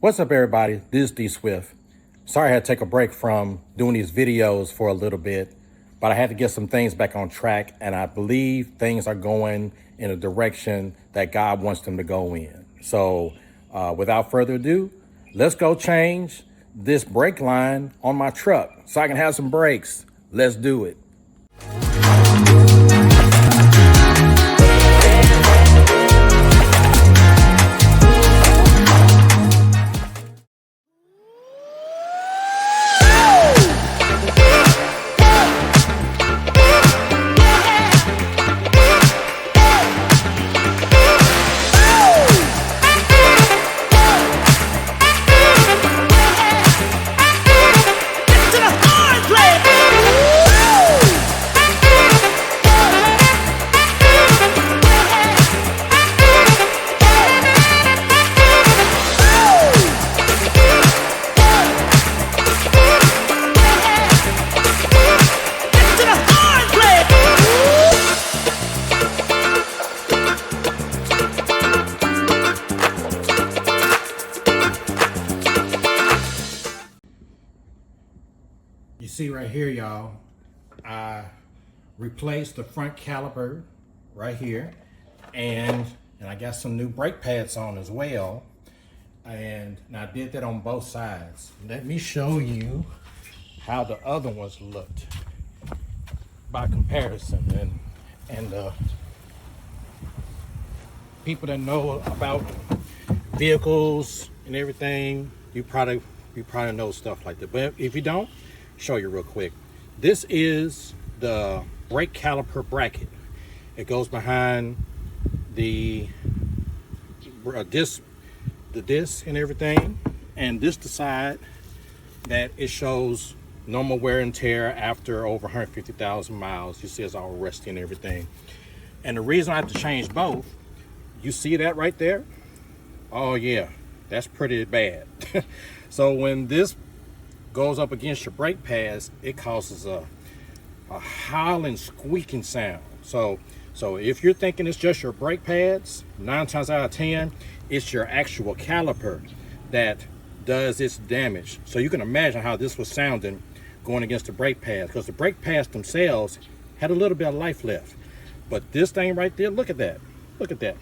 What's up, everybody? This is D Swift. Sorry I had to take a break from doing these videos for a little bit, but I had to get some things back on track, and I believe things are going in a direction that God wants them to go in. So without further ado, let's go change this brake line on my truck so I can have some brakes. Let's do it. You see right here, y'all, I replaced the front caliper right here, and I got some new brake pads on as well. And I did that on both sides. Let me show you how the other ones looked by comparison. And people that know about vehicles and everything, you probably know stuff like that. But if you don't, show you real quick. This is the brake caliper bracket. It goes behind the disc and everything, and this the side that it shows normal wear and tear after over 150,000 miles. You see it's all rusty and everything. And the reason I have to change both, you see that right there? Oh yeah, that's pretty bad. So when this goes up against your brake pads, it causes a howling, squeaking sound. So if you're thinking it's just your brake pads, 9 times out of 10, it's your actual caliper that does its damage. So you can imagine how this was sounding going against the brake pads, because the brake pads themselves had a little bit of life left. But this thing right there, look at that. Look at that.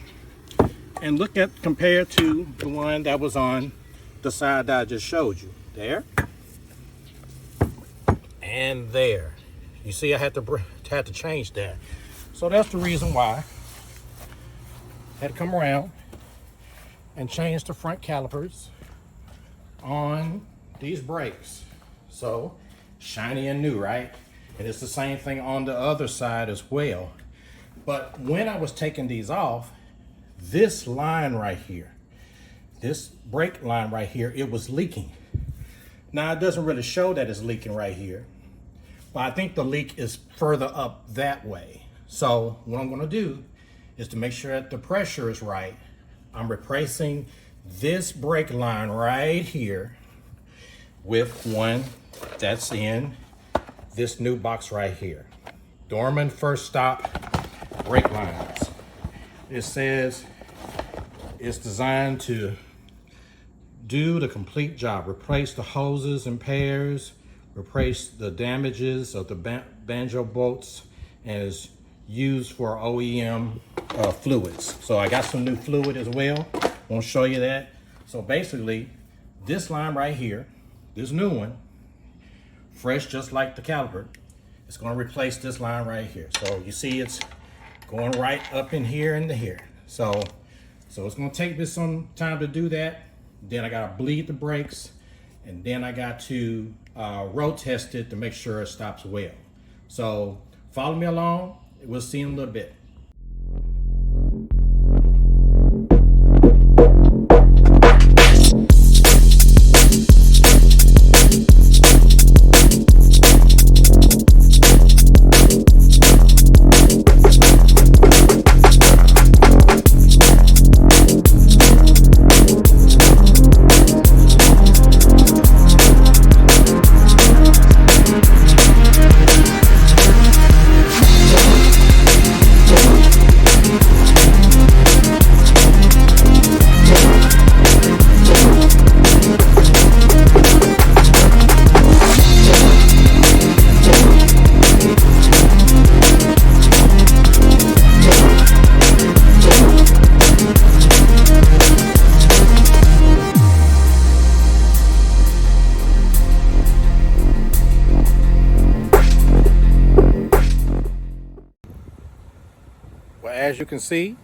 And look at compared to the one that was on the side that I just showed you. There. And there, you see, I had to change that. So that's the reason why I had to come around and change the front calipers on these brakes. So shiny and new, right? And it's the same thing on the other side as well. But when I was taking these off, this line right here, this brake line right here, it was leaking. Now it doesn't really show that it's leaking right here, but I think the leak is further up that way. So what I'm gonna do is to make sure that the pressure is right, I'm replacing this brake line right here with one that's in this new box right here. Dorman First Stop brake lines. It says it's designed to do the complete job. Replace the hoses and pairs, replace the damages of the banjo bolts, and is used for OEM fluids. So I got some new fluid as well. I want to show you that. So basically, this line right here, this new one, fresh just like the caliper, it's going to replace this line right here. So you see it's going right up in here and here. So it's going to take me some time to do that. Then I got to bleed the brakes, and then I got to road test it to make sure it stops well. So follow me along. We'll see in a little bit. as you can see,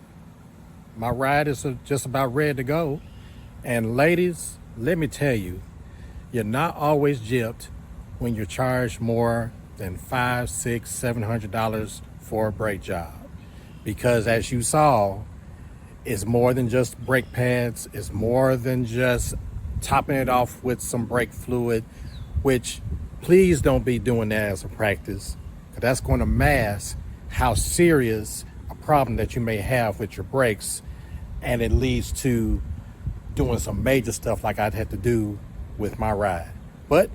my ride is just about ready to go. And ladies, let me tell you, you're not always gypped when you're charged more than $500, $600, $700 for a brake job. Because as you saw, it's more than just brake pads. It's more than just topping it off with some brake fluid, which please don't be doing that as a practice, because that's going to mask how serious a problem that you may have with your brakes, and it leads to doing some major stuff like I'd had to do with my ride. But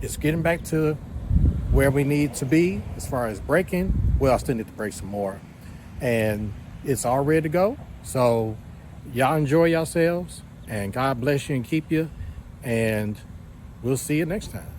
it's getting back to where we need to be as far as braking. Well, I still need to brake some more, and it's all ready to go. So y'all enjoy yourselves, and God bless you and keep you, and we'll see you next time.